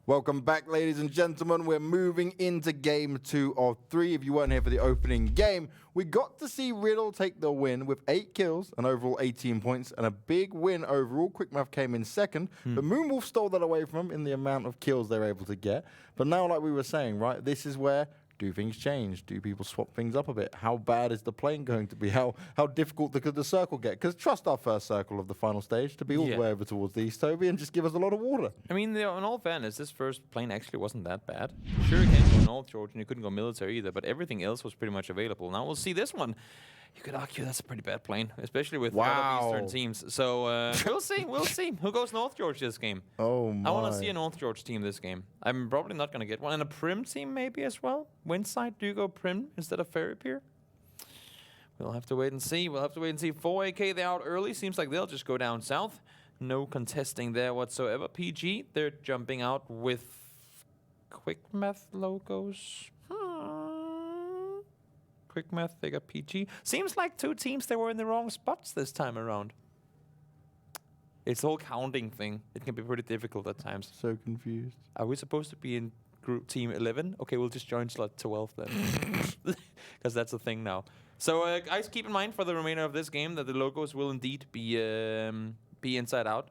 Welcome back, ladies and gentlemen. We're moving into game 2 of 3. If you weren't here for the opening game, we got to see Riddle take the win with 8 kills and overall 18 points and a big win overall. Quickmath came in second, but Moonwolf stole that away from him in the amount of kills they're able to get. But now, like we were saying, right, this is where do things change? Do people swap things up a bit? How bad is the plane going to be? How difficult could the circle get? Because trust our first circle of the final stage to be all the way over towards the east, Toby, and just give us a lot of water. I mean, in all fairness, this first plane actually wasn't that bad. Sure, you can't go North George, and you couldn't go military either, but everything else was pretty much available. Now we'll see this one. You could argue that's a pretty bad plane, especially with other Eastern teams. So we'll see. We'll see who goes North George this game. Oh my! I want to see a North George team this game. I'm probably not going to get one, and a Prim team maybe as well. Winside, do you go Prim instead of Ferry Pier? We'll have to wait and see. 4AK, they're out early. Seems like they'll just go down south. No contesting there whatsoever. PG, they're jumping out with Quickmath logos. Quickmath, they got PG. Seems like 2 teams, they were in the wrong spots this time around. It's the whole counting thing. It can be pretty difficult at times. So confused. Are we supposed to be in group team 11? Okay, we'll just join slot 12 then. Because that's the thing now. So guys, keep in mind for the remainder of this game that the logos will indeed be inside out.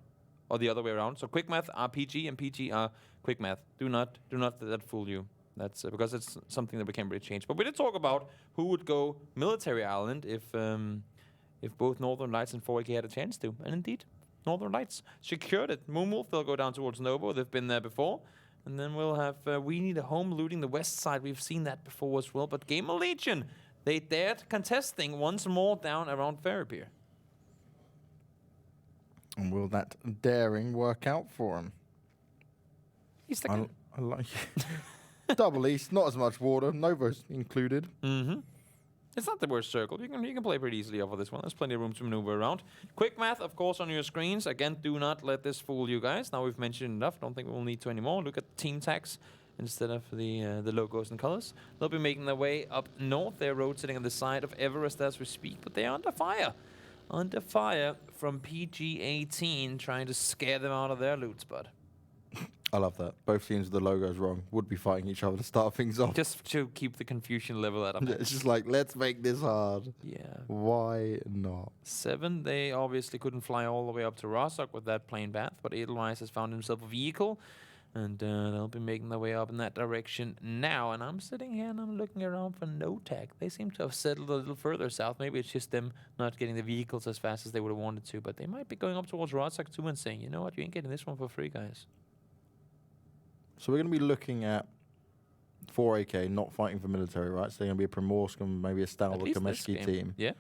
Or the other way around. So Quickmath are PG and PG are Quickmath. Do not let that fool you. That's because it's something that we can't really change. But we did talk about who would go military island if both Northern Lights and 4AK had a chance to. And indeed, Northern Lights secured it. Moonwolf, they'll go down towards Novo. They've been there before. And then we'll have We Need a Home looting the west side. We've seen that before as well. But Gamerlegion, they dared contesting once more down around Ferry Pier. And will that daring work out for him? He's the guy. I like it. Double East, not as much water. Novo's included. It's not the worst circle. You can play pretty easily off of this one. There's plenty of room to maneuver around. Quickmath, of course, on your screens. Again, do not let this fool you guys. Now we've mentioned enough. Don't think we'll need to anymore. Look at team tags instead of the logos and colors. They'll be making their way up north. They're rotating on the side of Everest as we speak, but they are under fire. Under fire from PG-18, trying to scare them out of their loot spot. I love that. Both teams with the logos wrong would be fighting each other to start things off. Just to keep the confusion level at a max. It's just like, let's make this hard. Yeah. Why not? Se7en, they obviously couldn't fly all the way up to Rostock with that plane path, but Edelweiss has found himself a vehicle, and they'll be making their way up in that direction now. And I'm sitting here and I'm looking around for no tag. They seem to have settled a little further south. Maybe it's just them not getting the vehicles as fast as they would have wanted to, but they might be going up towards Rostock too and saying, you know what, you ain't getting this one for free, guys. So we're going to be looking at 4AK not fighting for military, right? So they're going to be a Primorsk and maybe a Stalwart Kameshki team. Yeah.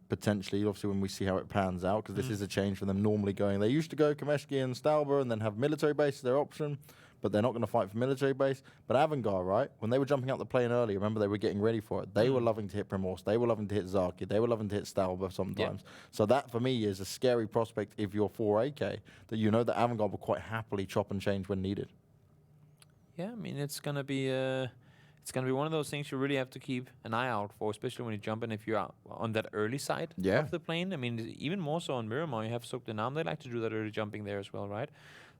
Potentially, obviously, when we see how it pans out, because this is a change from them normally going. They used to go Kameshki and Stalwart and then have military base as their option, but they're not going to fight for military base. But Avangar, right? When they were jumping out the plane earlier, remember they were getting ready for it. They were loving to hit Primorsk. They were loving to hit Zaki. They were loving to hit Stalwart sometimes. Yeah. So that, for me, is a scary prospect if you're 4AK, that you know that Avangar will quite happily chop and change when needed. Yeah, I mean, it's gonna be one of those things you really have to keep an eye out for, especially when you jump in if you're out on that early side of the plane. I mean, even more so on Miramar, you have Zoekt Een Naam. They like to do that early jumping there as well, right?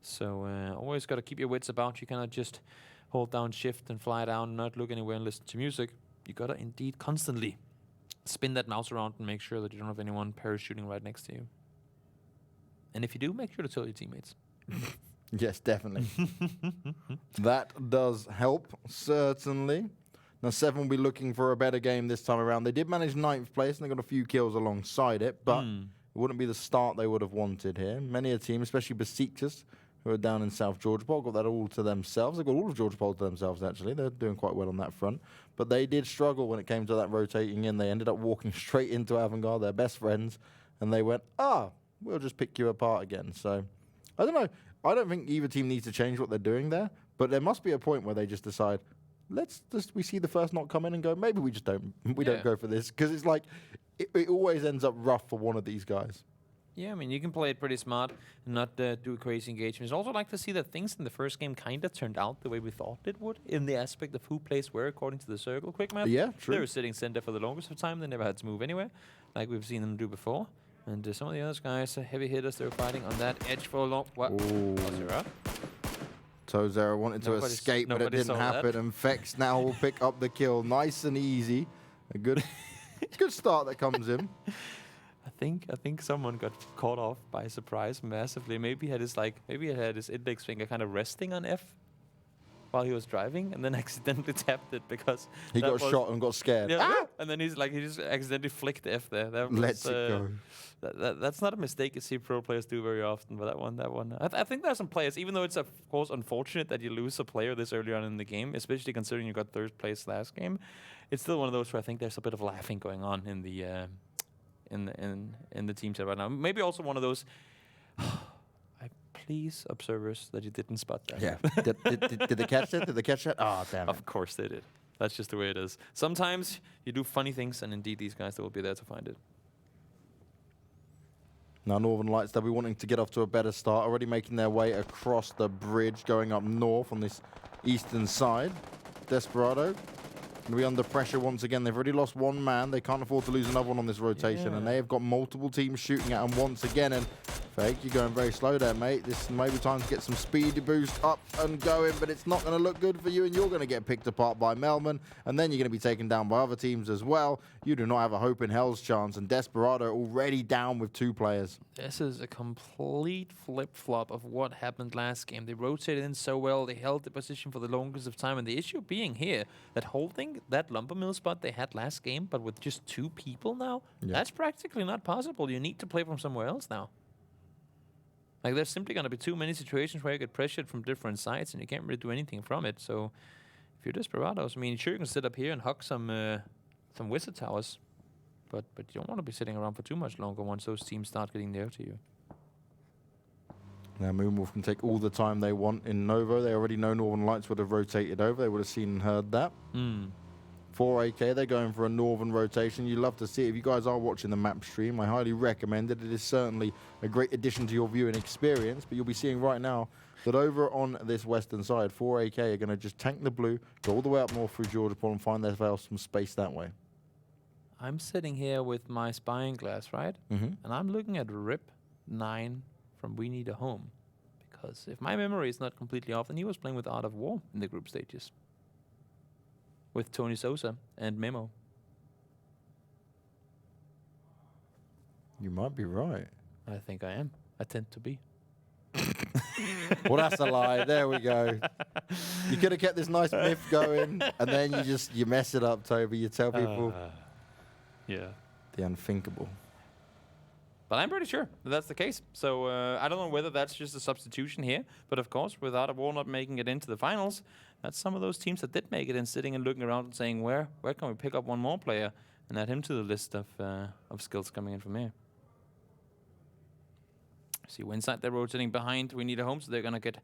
So always got to keep your wits about. You cannot just hold down shift and fly down, not look anywhere and listen to music. You got to indeed constantly spin that mouse around and make sure that you don't have anyone parachuting right next to you. And if you do, make sure to tell your teammates. Yes, definitely. That does help, certainly. Now, Se7en will be looking for a better game this time around. They did manage 9th place, and they got a few kills alongside it, but it wouldn't be the start they would have wanted here. Many a team, especially Besiktas, who are down in South Georgia Pole, got that all to themselves. They've got all of Georgia Pole to themselves, actually. They're doing quite well on that front. But they did struggle when it came to that rotating in. They ended up walking straight into Avangar, their best friends, and they went, we'll just pick you apart again. So, I don't know. I don't think either team needs to change what they're doing there, but there must be a point where they just decide, we see the first knock come in and go, maybe we just don't go for this, because it's like, it always ends up rough for one of these guys. Yeah, I mean, you can play it pretty smart and not do crazy engagements. Also like to see that things in the first game kind of turned out the way we thought it would, in the aspect of who plays where according to the circle. Quickmath, yeah, true. They were sitting center for the longest of time. They never had to move anywhere, like we've seen them do before. And some of the other guys, heavy hitters, they were fighting on that edge for a long... What? Was it up? Tozera wanted to escape, but it didn't happen, and Fex now will pick up the kill. Nice and easy. A good start that comes in. I think someone got caught off by surprise massively. Maybe he had his index finger kind of resting on F while he was driving, and then accidentally tapped it because he got shot and got scared. Yeah, and then he just accidentally flicked F there. Lets it go. That's not a mistake you see pro players do very often, but that one. I think there's some players, even though it's of course unfortunate that you lose a player this early on in the game, especially considering you got third place last game. It's still one of those where I think there's a bit of laughing going on in the in the team chat right now. Maybe also one of those. Please, observers, that you didn't spot that. Yeah. did they catch it? Did they catch it? Oh, damn it. Of course they did. That's just the way it is. Sometimes you do funny things, and indeed these guys will be there to find it. Now Northern Lights, they'll be wanting to get off to a better start, already making their way across the bridge, going up north on this eastern side. Desperado going to be under pressure once again. They've already lost one man. They can't afford to lose another one on this rotation, and they have got multiple teams shooting at them once again. And Fake, you're going very slow there, mate. This may be time to get some speed boost up and going, but it's not going to look good for you, and you're going to get picked apart by Melman, and then you're going to be taken down by other teams as well. You do not have a hope in hell's chance, and Desperado already down with 2 players. This is a complete flip-flop of what happened last game. They rotated in so well, they held the position for the longest of time, and the issue being here, that holding that lumber mill spot they had last game, but with just 2 people now, that's practically not possible. You need to play from somewhere else now. Like, there's simply going to be too many situations where you get pressured from different sides, and you can't really do anything from it. So, if you're Desperados, I mean, sure, you can sit up here and hug some wizard towers, but you don't want to be sitting around for too much longer once those teams start getting near to you. Now, Moonwolf can take all the time they want in Novo. They already know Northern Lights would have rotated over. They would have seen and heard that. 4AK, they're going for a northern rotation. You love to see it. If you guys are watching the map stream, I highly recommend it. It is certainly a great addition to your viewing experience, but you'll be seeing right now that over on this western side, 4AK are going to just tank the blue, go all the way up north through Georgopol and find themselves some space that way. I'm sitting here with my spying glass, right? And I'm looking at Rip 9 from We Need a Home, because if my memory is not completely off, then he was playing with Art of War in the group stages. With Tony Sosa and Memo. You might be right. I think I am. I tend to be. Well, that's a lie. There we go. You could have kept this nice myth going, and then you mess it up, Toby. You tell people the unthinkable. But I'm pretty sure that's the case. So I don't know whether that's just a substitution here, but of course, with Art of War not making it into the finals, that's some of those teams that did make it and sitting and looking around and saying, where can we pick up one more player and add him to the list of skills coming in from here. See Winside, they're rotating behind. We Need a Home, so they're gonna get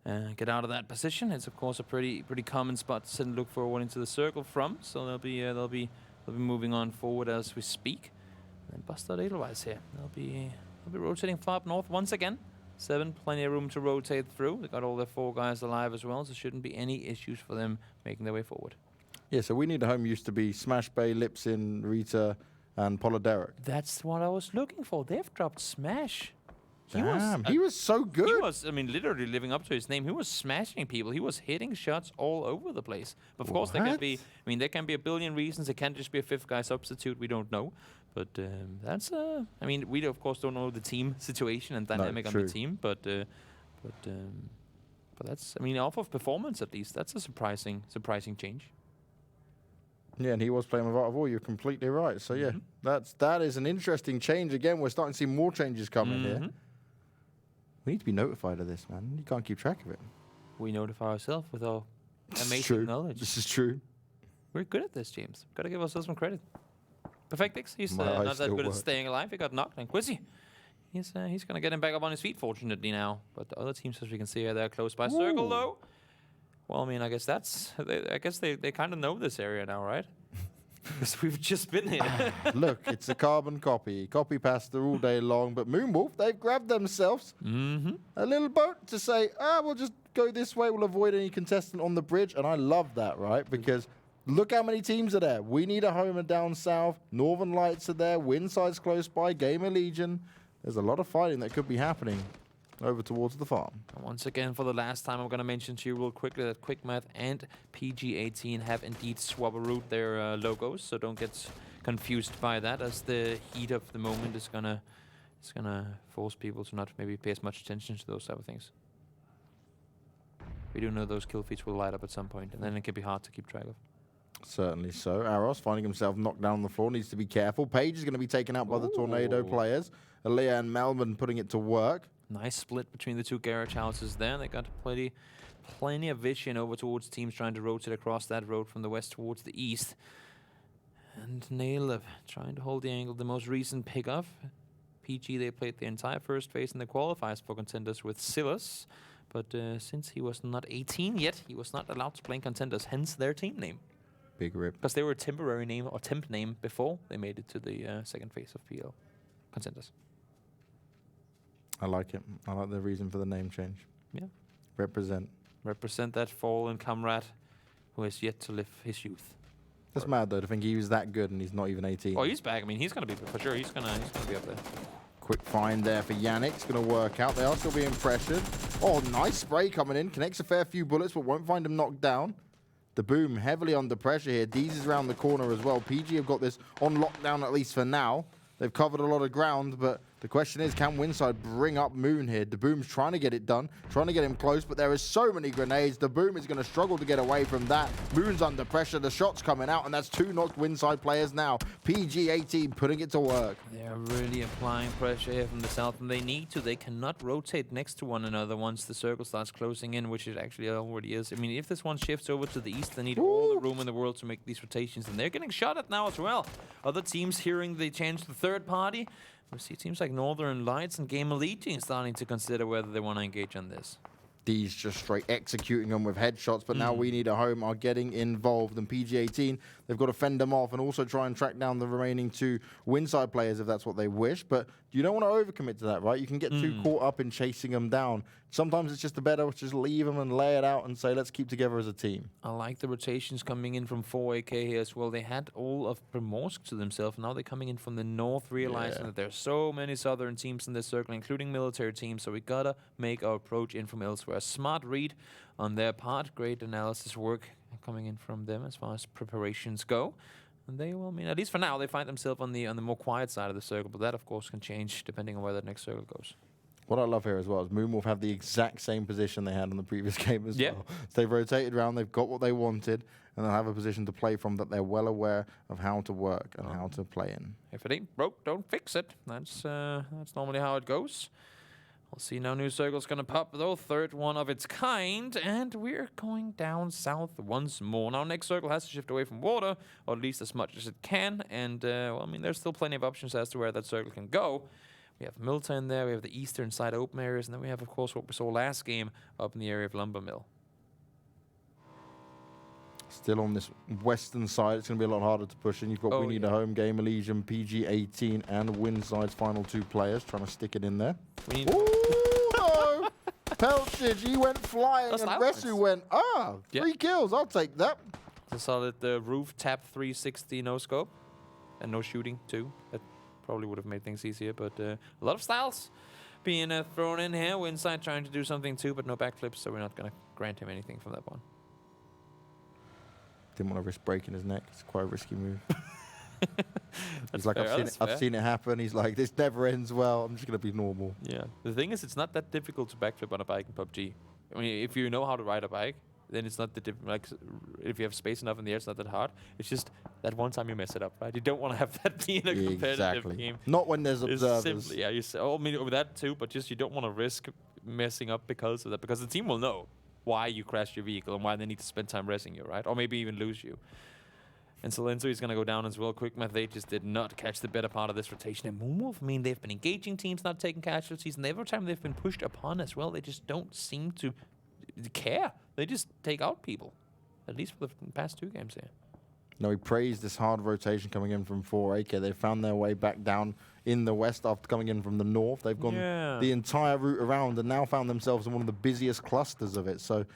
out of that position. It's of course a pretty common spot to sit and look for one into the circle from. So they'll be moving on forward as we speak. And Bastard Edelweiss here. They'll be rotating far up north once again. 7, plenty of room to rotate through. They got all their 4 guys alive as well, so shouldn't be any issues for them making their way forward. Yeah, so We Need a Home used to be Smash Bay, Lipsin, Rita, and Polyderic. That's what I was looking for. They've dropped Smash. Damn, he was so good. He was, I mean, literally living up to his name. He was smashing people. He was hitting shots all over the place. But of course, there can be a billion reasons. It can't just be a 5th guy substitute. We don't know. But that's, I mean, we of course don't know the team situation and dynamic on the team. But that's, I mean, off of performance at least, that's a surprising change. Yeah, and he was playing with Art of War. You're completely right. So yeah, that is an interesting change. Again, we're starting to see more changes coming here. We need to be notified of this, man. You can't keep track of it. We notify ourselves with our amazing knowledge. This is true. We're good at this, James. Got to give ourselves some credit. Perfectix, he's not that good at staying alive. He got knocked. And Quizzy, he's going to get him back up on his feet, fortunately, now. But the other teams, as we can see here, they're close by circle, though. Well, I mean, I guess they kind of know this area now, right? Because we've just been here. Look, it's a carbon copy. Copy pasta all day long. But Moonwolf, they've grabbed themselves a little boat to say, we'll just go this way. We'll avoid any contestant on the bridge. And I love that, right? Because look how many teams are there. We Need a Home down south. Northern Lights are there. Winside's close by. Gamerlegion. There's a lot of fighting that could be happening. over towards the farm. And once again, for the last time, I'm going to mention to you real quickly that Quickmath and PG18 have indeed swap-a-root their logos, so don't get confused by that, as the heat of the moment is gonna force people to not maybe pay as much attention to those type of things. We do know those kill feeds will light up at some point, and then it can be hard to keep track of. Certainly so. Aros finding himself knocked down on the floor, needs to be careful. Page is going to be taken out by the Tornado players. Aaliyah and Melbourne putting it to work. Nice split between the two garage houses there. They got plenty of vision over towards teams trying to rotate across that road from the west towards the east. And Nail trying to hold the angle. The most recent pick-off. PG, they played the entire first phase in the qualifiers for Contenders with Silas. But since he was not 18 yet, he was not allowed to play in Contenders, hence their team name. Big rip. Because they were a temporary name or temp name before they made it to the second phase of PL Contenders. I like it. I like the reason for the name change. Yeah. Represent that fallen comrade who has yet to live his youth. That's mad though to think he was that good and he's not even 18. Oh, he's back. I mean, he's gonna be for sure. He's gonna be up there. Quick find there for Yannick. It's going to work out. They are still being pressured. Oh, nice spray coming in. Connects a fair few bullets, but won't find him knocked down. The Boom heavily under pressure here. Deez is around the corner as well. PG have got this on lockdown, at least for now. They've covered a lot of ground, but the question is, can Winside bring up Moon here? The Boom's trying to get it done, trying to get him close, but there is so many grenades. The Boom is going to struggle to get away from that. Moon's under pressure. The shot's coming out, and that's two knocked Winside players now. PG18 putting it to work. They're really applying pressure here from the south, and they need to. They cannot rotate next to one another once the circle starts closing in, which it actually already is. I mean, if this one shifts over to the east, they need all the room in the world to make these rotations, and they're getting shot at now as well. Other teams hearing they change the third party. We see teams like Northern Lights and Gamerlegion starting to consider whether they want to engage on this. These just straight executing them with headshots, but now We Need a Home are getting involved. And PG18, they've got to fend them off and also try and track down the remaining two Winside players if that's what they wish. But you don't want to overcommit to that, right? You can get too caught up in chasing them down. Sometimes it's just better to just leave them and lay it out and say, let's keep together as a team. I like the rotations coming in from 4AK here as well. They had all of Primorsk to themselves. Now they're coming in from the north, realizing that there's so many southern teams in this circle, including military teams. So we gotta make our approach in from elsewhere. Smart read on their part. Great analysis work coming in from them as far as preparations go. And they will, I mean, at least for now, they find themselves on the more quiet side of the circle. But that, of course, can change depending on where the next circle goes. What I love here as well is Moonwolf have the exact same position they had in the previous game as well. So they've rotated around, they've got what they wanted, and they'll have a position to play from that they're well aware of how to work and how to play in. If it ain't broke, don't fix it. That's normally how it goes. We'll see now. New circle's gonna pop though, third one of its kind, and we're going down south once more. Now next circle has to shift away from water, or at least as much as it can. And well, I mean, there's still plenty of options as to where that circle can go. We have Milta in there, we have the eastern side open areas, and then we have, of course, what we saw last game up in the area of Lumber Mill. Still on this western side, it's going to be a lot harder to push in. You've got We Need a Home, Gamerlegion, PG18, and Winside's final two players trying to stick it in there. Ooh, no! Pelchage, he went flying, and Resu went, 3 kills, I'll take that. I saw that the roof tap 360 no scope, and no shooting too. That probably would have made things easier, but a lot of styles being thrown in here. Winside trying to do something too, but no backflips, so we're not going to grant him anything from that one. Didn't want to risk breaking his neck. It's quite a risky move. He's like, fair, I've seen it happen. He's like, this never ends well. I'm just going to be normal. Yeah. The thing is, it's not that difficult to backflip on a bike in PUBG. I mean, if you know how to ride a bike, then it's not that like if you have space enough in the air, it's not that hard. It's just that one time you mess it up, right? You don't want to have that be in a competitive game. Not when there's observers. Simply, yeah, I mean, over that too, but just you don't want to risk messing up because of that, because the team will know why you crashed your vehicle and why they need to spend time resing you, right? Or maybe even lose you. And Silenzo is going to go down as well. Quickmath, they just did not catch the better part of this rotation. And Moonwolf, I mean, they've been engaging teams, not taking casualties, and every time they've been pushed upon as well, they just don't seem to care. They just take out people, at least for the past 2 games here. No, he praised this hard rotation coming in from 4AK. They found their way back down in the west after coming in from the north. They've gone the entire route around and now found themselves in one of the busiest clusters of it. So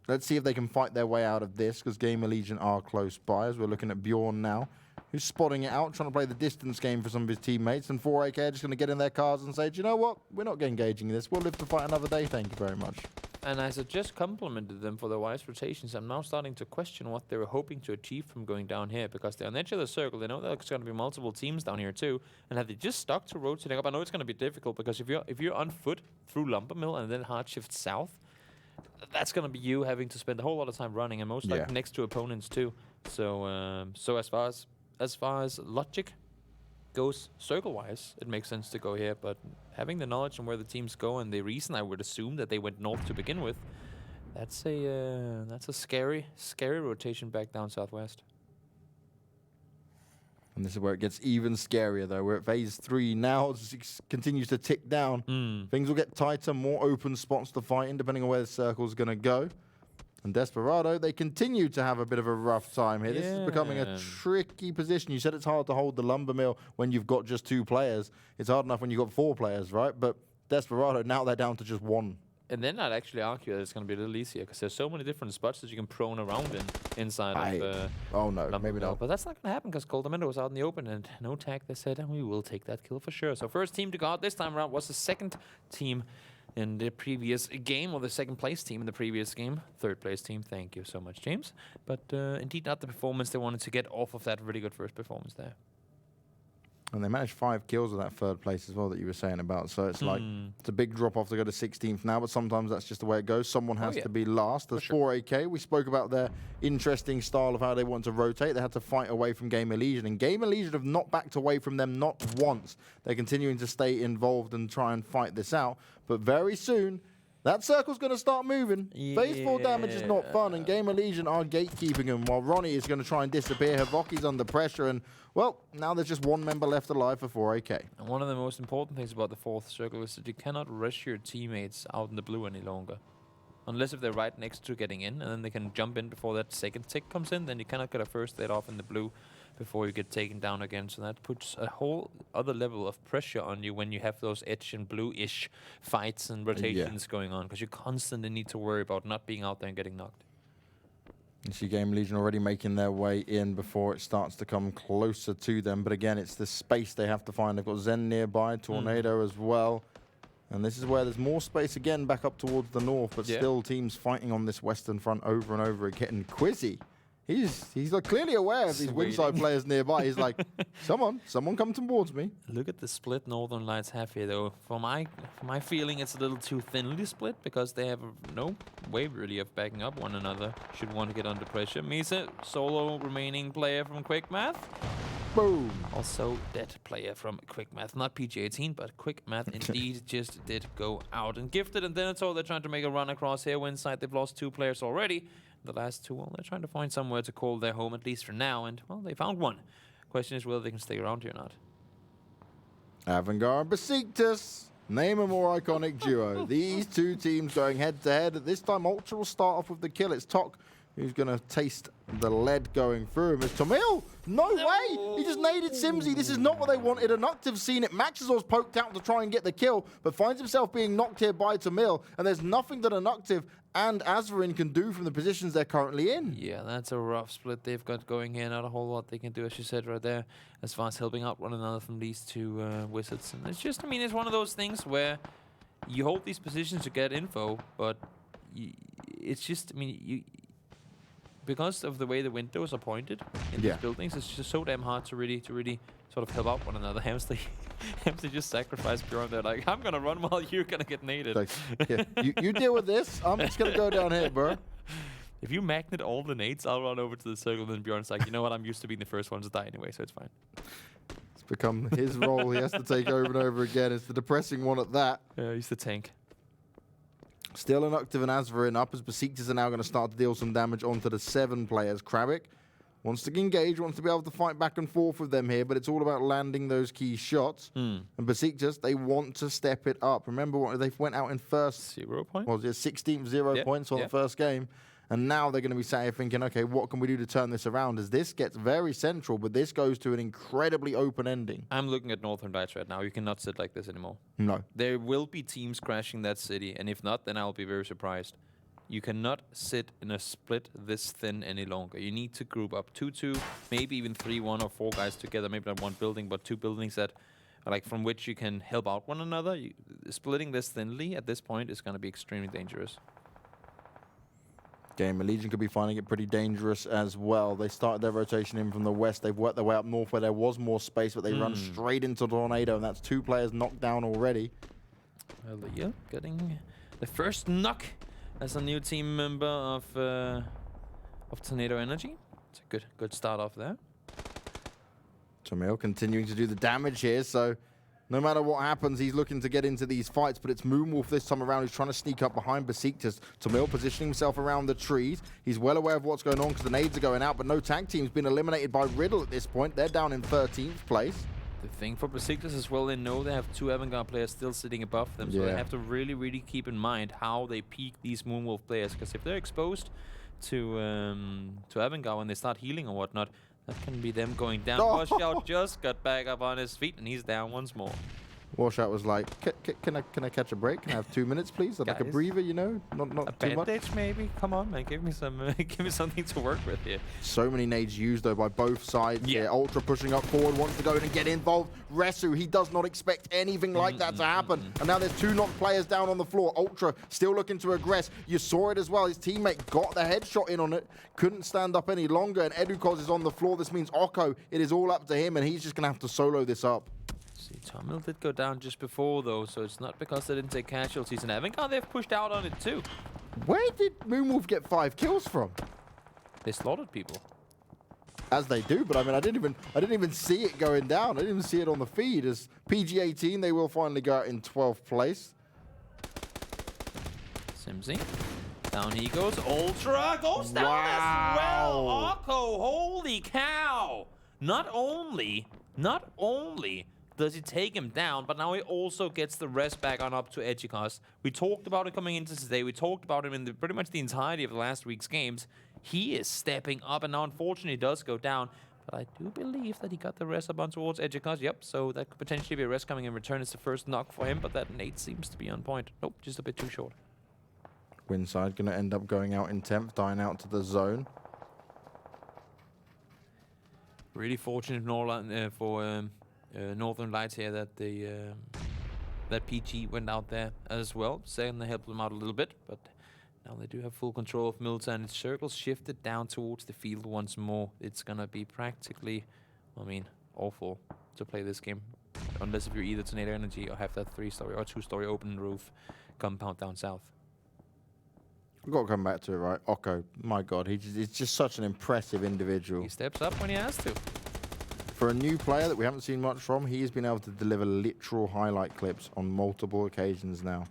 let's see if they can fight their way out of this, because Gamerlegion are close by, as we're looking at Bjorn now. who's spotting it out, trying to play the distance game for some of his teammates. And 4AK are just going to get in their cars and say, do you know what? We're not engaging in this. We'll live to fight another day. Thank you very much. And as I just complimented them for their wise rotations, I'm now starting to question what they were hoping to achieve from going down here, because they're on the edge of the circle. They know there's going to be multiple teams down here too, and have they just stuck to rotating up? I know it's going to be difficult, because if you're on foot through Lumber Mill and then hard shift south, that's going to be you having to spend a whole lot of time running, and most likely next to opponents too. So so as far as logic goes circle-wise, it makes sense to go here, but having the knowledge on where the teams go and the reason I would assume that they went north to begin with, that's a scary rotation back down southwest. And this is where it gets even scarier, though. We're at phase 3 now. It continues to tick down. Things will get tighter, more open spots to fight in, depending on where the circle's going to go. And Desperado, they continue to have a bit of a rough time here. This is becoming a tricky position. You said it's hard to hold the Lumber Mill when you've got just 2 players. It's hard enough when you've got 4 players, right? But Desperado, now they're down to just 1. And then I'd actually argue that it's going to be a little easier, because there's so many different spots that you can prone around inside of oh no, Lumber maybe Mill. not. But that's not going to happen, because Coldamento was out in the open and no tag. They said, and we will take that kill for sure. So first team to go out this time around was the second team in the previous game, or the second place team in the previous game. Third place team, thank you so much, James. But indeed not the performance they wanted to get off of that really good first performance there. And they managed 5 kills with that third place as well that you were saying about. So it's like, it's a big drop off to go to 16th now, but sometimes that's just the way it goes. Someone has to be last. There's 4AK. We spoke about their interesting style of how they want to rotate. They had to fight away from Gamerlegion, and Gamerlegion have not backed away from them, not once. They're continuing to stay involved and try and fight this out. But very soon, that circle's going to start moving. Phase 4 damage is not fun, and Gamerlegion are gatekeeping him, while Ronnie is going to try and disappear. Havoki's under pressure, and, well, now there's just 1 member left alive for 4AK. And one of the most important things about the 4th circle is that you cannot rush your teammates out in the blue any longer. Unless if they're right next to getting in, and then they can jump in before that second tick comes in, then you cannot get a first hit off in the blue before you get taken down again. So that puts a whole other level of pressure on you when you have those edge and blue-ish fights and rotations going on, because you constantly need to worry about not being out there and getting knocked. You see Gamerlegion already making their way in before it starts to come closer to them. But again, it's the space they have to find. They've got Zen nearby, Tornado as well. And this is where there's more space again back up towards the north, but still teams fighting on this western front over and over again. Quizzy, he's like clearly aware of these Winside players nearby. He's like, someone come towards me. Look at the split Northern Lights have here, though. For my feeling, it's a little too thinly split, because they have no way really of backing up one another should one get under pressure. Misa, solo remaining player from Quickmath. Boom. Also dead player from Quickmath. Not PG-18, but Quickmath indeed just did go out. And Gifted and Denethor, they're trying to make a run across here. Winside, they've lost 2 players already. The last 2, well, they're trying to find somewhere to call their home, at least for now. And, well, they found one. Question is whether they can stay around here or not. Avangar and Besiktas. Name a more iconic duo. These 2 teams going head-to-head. At this time, Ultra will start off with the kill. It's Tok who's going to taste the lead going through him. It's Tomil! No way! He just naded Simsy. This is not what they wanted. Anuctiv's seen it. Maxizor's poked out to try and get the kill, but finds himself being knocked here by Tomil, and there's nothing that Anuctiv and Azvarin can do from the positions they're currently in. Yeah, that's a rough split they've got going here. Not a whole lot they can do, as you said right there, as far as helping out one another from these 2 wizards. And it's just, I mean, it's one of those things where you hold these positions to get info, but it's just, I mean, because of the way the windows are pointed in these buildings, it's just so damn hard to really sort of help out one another. Hamster just sacrificed Bjorn there, like, I'm gonna run while you're gonna get naded. Like, you deal with this, I'm just gonna go down here, bro. If you magnet all the nades, I'll run over to the circle, and then Bjorn's like, you know what, I'm used to being the first one to die anyway, so it's fine. It's become his role he has to take over and over again. It's the depressing one at that. Yeah, he's the tank. Still Anuctiv and Azvarin up, as Besiktas are now going to start to deal some damage onto the 7 players. Krabic wants to engage, wants to be able to fight back and forth with them here, but it's all about landing those key shots. And Besiktas, they want to step it up. Remember, what they went out in first... 0 points? Was it 16th 0 points on the first game? And now they're going to be sat here thinking, okay, what can we do to turn this around? As this gets very central, but this goes to an incredibly open ending. I'm looking at Northern Lights right now. You cannot sit like this anymore. No. There will be teams crashing that city, and if not, then I'll be very surprised. You cannot sit in a split this thin any longer. You need to group up 2-2, maybe even 3-1 or 4 guys together. Maybe not one building, but 2 buildings that are like from which you can help out one another. Splitting this thinly at this point is going to be extremely dangerous. Gamerlegion could be finding it pretty dangerous as well. They started their rotation in from the west. They've worked their way up north where there was more space, but they run straight into Tornado, and that's 2 players knocked down already. Well, yeah, getting the first knock as a new team member of Tornado Energy. It's a good start off there. Tamil continuing to do the damage here, so no matter what happens, he's looking to get into these fights, but it's Moonwolf this time around who's trying to sneak up behind Besiktas. Tamil positioning himself around the trees. He's well aware of what's going on because the nades are going out, but no tag team's been eliminated by Riddle at this point. They're down in 13th place. The thing for Besiktas as well, they know they have 2 Avangar players still sitting above them, so they have to really keep in mind how they peak these Moonwolf players, because if they're exposed to Avangar when they start healing or whatnot, that can be them going down. Washout just got back up on his feet, and he's down once more. Washout was like, can I catch a break? Can I have 2 minutes, please? I'd like a breather, you know? Not a too much. bandage, maybe? Come on, man. Give me some. Give me something to work with here. So many nades used, though, by both sides. Yeah, Ultra pushing up forward, wants to go in and get involved. Resu, he does not expect anything like that to happen. And now there's 2 knocked players down on the floor. Ultra still looking to aggress. You saw it as well. His teammate got the headshot in on it. Couldn't stand up any longer. And Edukos is on the floor. This means Oko, it is all up to him, and he's just going to have to solo this up. See, Tamil did go down just before, though, so it's not because they didn't take casualties. And Avangar, they've pushed out on it, too. Where did Moonwolf get 5 kills from? They slaughtered people. As they do, but I mean, I didn't even see it going down. I didn't even see it on the feed. As PG18, they will finally go out in 12th place. Simsy. Down he goes. Ultra goes down as well. Oko, holy cow. Not only does he take him down, but now he also gets the rest back on up to Edgicast. We talked about it coming into today. We talked about him in pretty much the entirety of last week's games. He is stepping up, and now unfortunately does go down. But I do believe that he got the rest up on towards Edgicast. Yep, so that could potentially be a rest coming in return. It's the first knock for him, but that nade seems to be on point. Nope, just a bit too short. Winside going to end up going out in 10th, dying out to the zone. Really fortunate for Northern Lights here that that PG went out there as well. Second, they helped them out a little bit, but now they do have full control of Milta, and its circles shifted down towards the field once more. It's gonna be practically, I mean, awful to play this game, unless if you're either Tornado Energy or have that 3-story or 2-story open roof compound down south. We've got to come back to it, right? Oko, my God, he's just such an impressive individual. He steps up when he has to. For a new player that we haven't seen much from, he has been able to deliver literal highlight clips on multiple occasions now.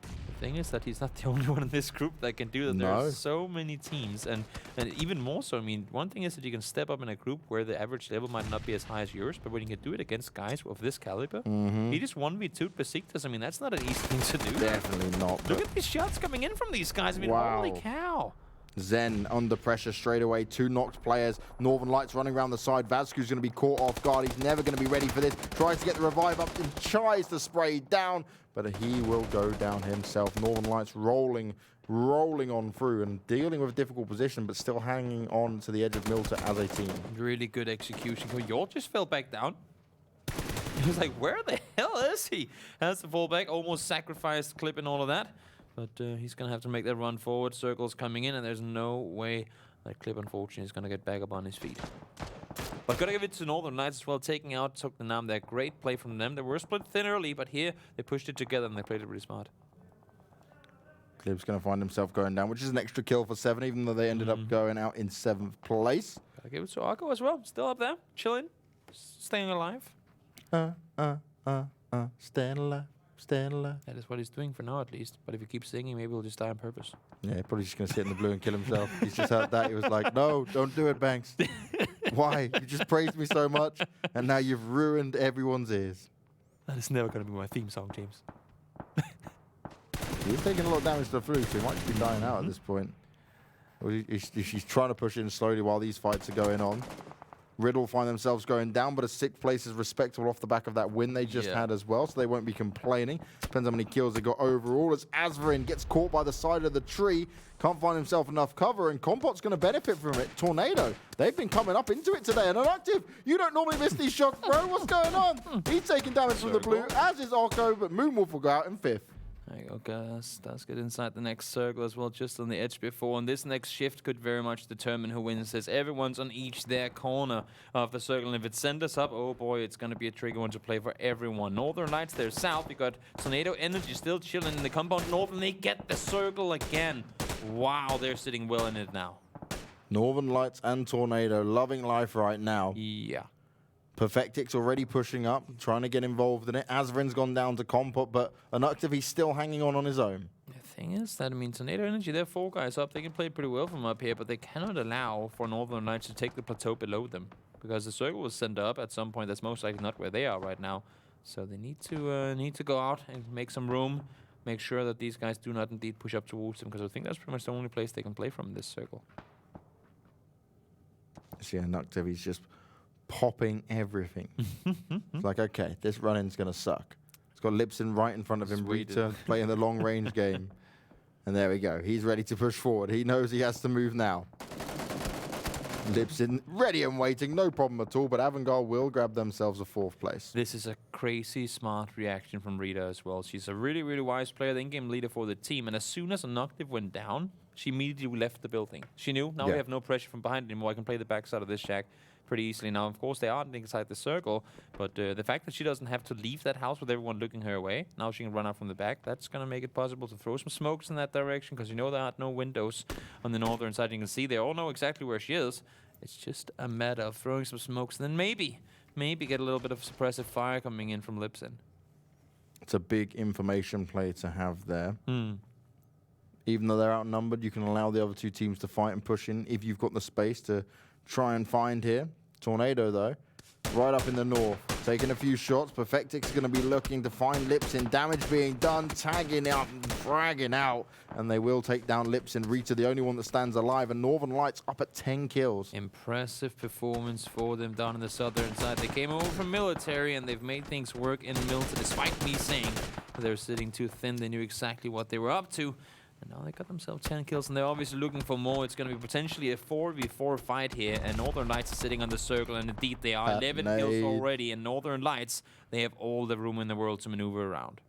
The thing is that he's not the only one in this group that can do that. No. There are so many teams, and even more so. I mean, one thing is that you can step up in a group where the average level might not be as high as yours, but when you can do it against guys of this caliber, he just 1v2'd Besiktas. I mean, that's not an easy thing to do. Definitely not. Look at these shots coming in from these guys. I mean, holy cow. Zen under pressure straight away. 2 knocked players. Northern Lights running around the side. Vasquez's going to be caught off guard. He's never going to be ready for this. Tries to get the revive up and tries to spray down, but he will go down himself. Northern Lights rolling on through and dealing with a difficult position, but still hanging on to the edge of Milta as a team. Really good execution. Yor just fell back down. He was like, where the hell is he? Has to fall back. Almost sacrificed clip and all of that. But he's going to have to make that run forward. Circles coming in, and there's no way that clip, unfortunately, is going to get back up on his feet. But got to give it to Northern Lights as well, taking out Zoekt Een Naam. That great play from them. They were split thin early, but here they pushed it together, and they played it really smart. Clip's going to find himself going down, which is an extra kill for 7, even though they ended up going out in 7th place. Got to give it to Akko as well. Still up there, chilling, staying alive. Staying alive. Staying alive. That is what he's doing for now, at least. But if he keeps singing, maybe he'll just die on purpose. Yeah, probably just going to sit in the blue and kill himself. He's just heard that. He was like, no, don't do it, Banks. Why? You just praised me so much, and now you've ruined everyone's ears. That is never going to be my theme song, James. He's taking a lot of damage to the flu, so he might just be dying out at this point. He's trying to push in slowly while these fights are going on. Riddle find themselves going down, but a 6th place is respectable off the back of that win they just had as well, so they won't be complaining. Depends how many kills they got overall, as Se7en gets caught by the side of the tree, can't find himself enough cover, and Compot's going to benefit from it. Tornado, they've been coming up into it today, and Unactive, you don't normally miss these shots, bro. What's going on? He's taking damage from the blue, as is Orko, but Moonwolf will go out in 5th. There you go, Gus. Does get inside the next circle as well, just on the edge before. And this next shift could very much determine who wins this. Everyone's on each their corner of the circle. And if it sends us up, oh boy, it's going to be a tricky one to play for everyone. Northern Lights, they're south. We got Tornado Energy still chilling in the compound north, and they get the circle again. Wow, they're sitting well in it now. Northern Lights and Tornado loving life right now. Yeah. Perfectix already pushing up, trying to get involved in it. Se7en's gone down to Compot, but Unactive, he's still hanging on his own. The thing is that, I mean, Tornado Energy, they're 4 guys up. They can play pretty well from up here, but they cannot allow for Northern Lights to take the plateau below them, because the circle was sent up at some point. That's most likely not where they are right now. So they need to go out and make some room, make sure that these guys do not indeed push up towards them, because I think that's pretty much the only place they can play from in this circle. So yeah, Unactive, he's just popping everything. It's like, okay, this run-in's going to suck. He's got Lipson right in front of him, Rita playing the long-range game. And there we go. He's ready to push forward. He knows he has to move now. Lipson ready and waiting, no problem at all, but Avangar will grab themselves a 4th place. This is a crazy smart reaction from Rita as well. She's a really, really wise player, the in-game leader for the team, and as soon as Unactive went down, she immediately left the building. She knew, now we have no pressure from behind anymore. I can play the backside of this shack pretty easily. Now, of course, they aren't inside the circle, but the fact that she doesn't have to leave that house with everyone looking her way, now she can run out from the back, that's going to make it possible to throw some smokes in that direction, because you know there are no windows on the northern side. You can see they all know exactly where she is. It's just a matter of throwing some smokes, and then maybe get a little bit of suppressive fire coming in from Lipson. It's a big information play to have there. Even though they're outnumbered, you can allow the other 2 teams to fight and push in if you've got the space to try and find here. Tornado, though, right up in the north, taking a few shots. Perfectix is going to be looking to find Lipson. Damage being done, tagging out, dragging out, and they will take down Lipson. Rita, the only one that stands alive, and Northern Lights up at 10 kills. Impressive performance for them down in the southern side. They came over from military, and they've made things work in Milton, despite me saying they're sitting too thin. They knew exactly what they were up to. And now they got themselves 10 kills, and they're obviously looking for more. It's going to be potentially a 4v4 fight here, and Northern Lights are sitting on the circle, and indeed they are. 11 kills already, and Northern Lights, they have all the room in the world to maneuver around.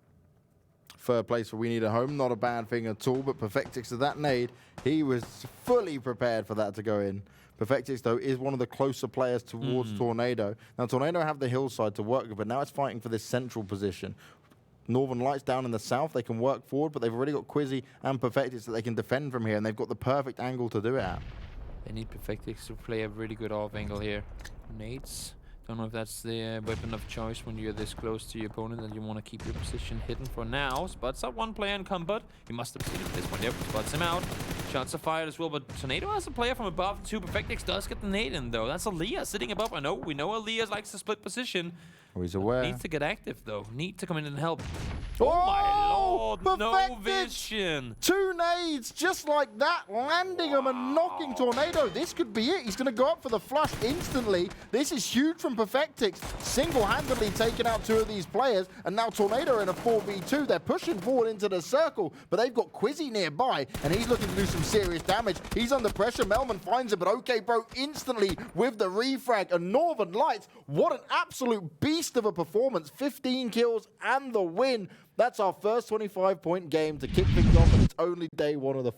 3rd place for We Need a Home, not a bad thing at all, but Perfectix with that nade, he was fully prepared for that to go in. Perfectix, though, is one of the closer players towards Tornado. Now, Tornado have the hillside to work with, but now it's fighting for this central position. Northern Lights down in the south, they can work forward, but they've already got Quizzy and Perfectix that they can defend from here, and they've got the perfect angle to do it at. They need Perfectix to play a really good off angle here. Nades. Don't know if that's the weapon of choice when you're this close to your opponent and you want to keep your position hidden for now. Spots up one player in combat. He must have seen it at this point. Yep, spots him out. Shots are fired as well, but Tornado has a player from above too. Perfectix does get the nade in, though. That's Aaliyah sitting above. We know Aaliyah likes to split position. Oh, he's aware. Needs to get active, though. Need to come in and help. Oh my lord, no vision. 2 nades, just like that, landing him and knocking Tornado. This could be it. He's going to go up for the flush instantly. This is huge from Perfectix. Single-handedly taking out 2 of these players, and now Tornado in a 4v2. They're pushing forward into the circle, but they've got Quizzy nearby, and he's looking to do some serious damage. He's under pressure. Melman finds it, but okay, bro, instantly with the refrag. And Northern Lights, what an absolute beast of a performance. 15 kills and the win. That's our first 25-point game to kick things off, and it's only day 1 of the